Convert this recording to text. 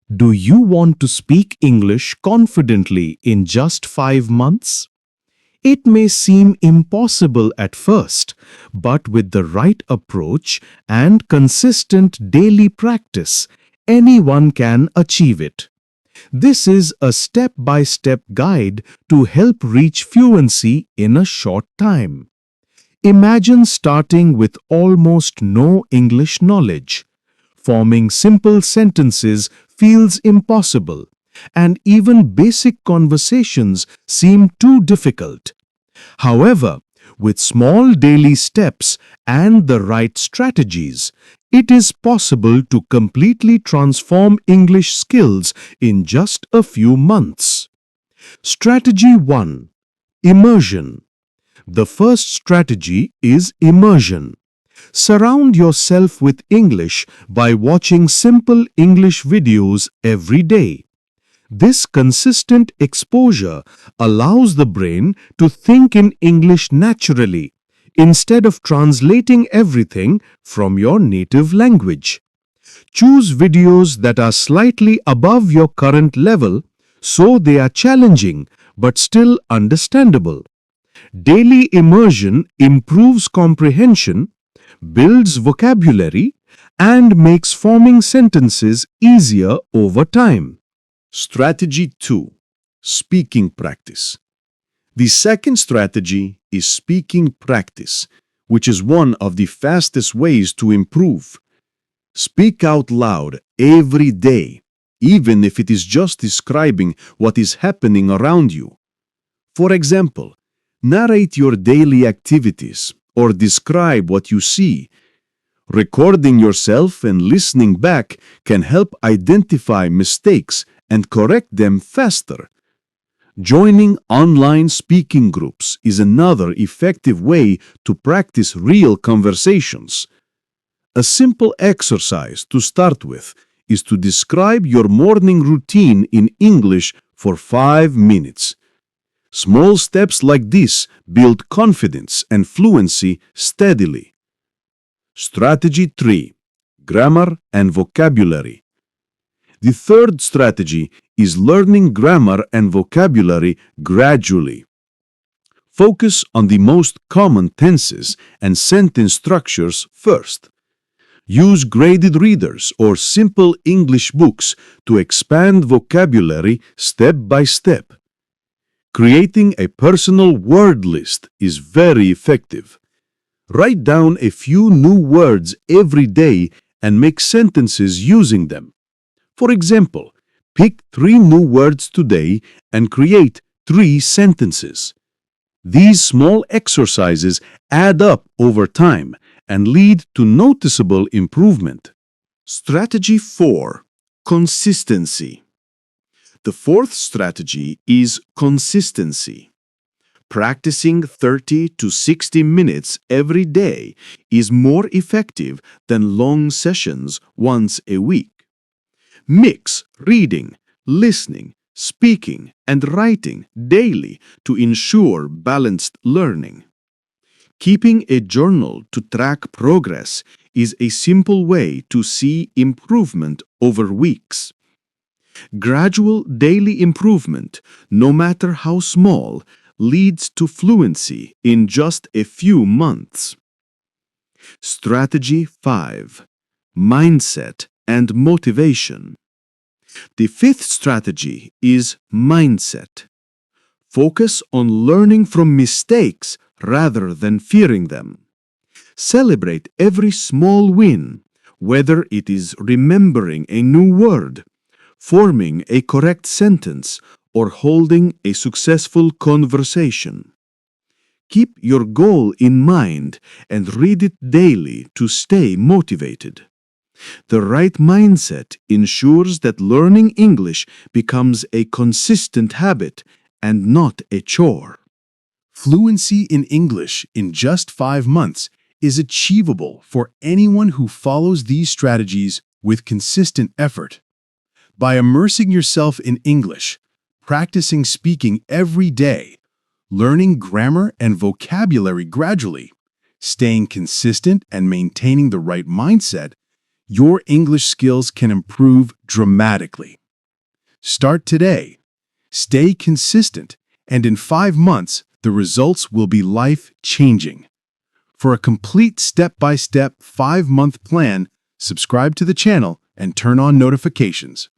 Do you want to speak English confidently in just 5 months? It may seem impossible at first, but with the right approach and consistent daily practice, anyone can achieve it. This is a step-by-step guide to help reach fluency in a short time. Imagine starting with almost no English knowledge. Forming simple sentences feels impossible, and even basic conversations seem too difficult. However, with small daily steps and the right strategies, it is possible to completely transform English skills in just a few months. Strategy 1. Immersion. The first strategy is immersion. Surround yourself with English by watching simple English videos every day. This consistent exposure allows the brain to think in English naturally, instead of translating everything from your native language. Choose videos that are slightly above your current level, so they are challenging but still understandable. Daily immersion improves comprehension, builds vocabulary, and makes forming sentences easier over time. Strategy 2. Speaking practice. The second strategy is speaking practice, which is one of the fastest ways to improve. Speak out loud every day, even if it is just describing what is happening around you. For example, narrate your daily activities or describe what you see. Recording yourself and listening back can help identify mistakes and correct them faster. Joining online speaking groups is another effective way to practice real conversations. A simple exercise to start with is to describe your morning routine in English for 5 minutes. Small steps like this build confidence and fluency steadily. Strategy 3. Grammar and vocabulary. The third strategy is learning grammar and vocabulary gradually. Focus on the most common tenses and sentence structures first. Use graded readers or simple English books to expand vocabulary step by step. Creating a personal word list is very effective. Write down a few new words every day and make sentences using them. For example, pick 3 new words today and create 3 sentences. These small exercises add up over time and lead to noticeable improvement. Strategy 4. Consistency. The fourth strategy is consistency. Practicing 30 to 60 minutes every day is more effective than long sessions once a week. Mix reading, listening, speaking, and writing daily to ensure balanced learning. Keeping a journal to track progress is a simple way to see improvement over weeks. Gradual daily improvement, no matter how small, leads to fluency in just a few months. Strategy 5. Mindset and motivation. The fifth strategy is mindset. Focus on learning from mistakes rather than fearing them. Celebrate every small win, whether it is remembering a new word, forming a correct sentence, or holding a successful conversation. Keep your goal in mind and read it daily to stay motivated. The right mindset ensures that learning English becomes a consistent habit and not a chore. Fluency in English in just 5 months is achievable for anyone who follows these strategies with consistent effort. By immersing yourself in English, practicing speaking every day, learning grammar and vocabulary gradually, staying consistent and maintaining the right mindset, your English skills can improve dramatically. Start today. Stay consistent, and in 5 months, the results will be life-changing. For a complete step-by-step 5-month plan, subscribe to the channel and turn on notifications.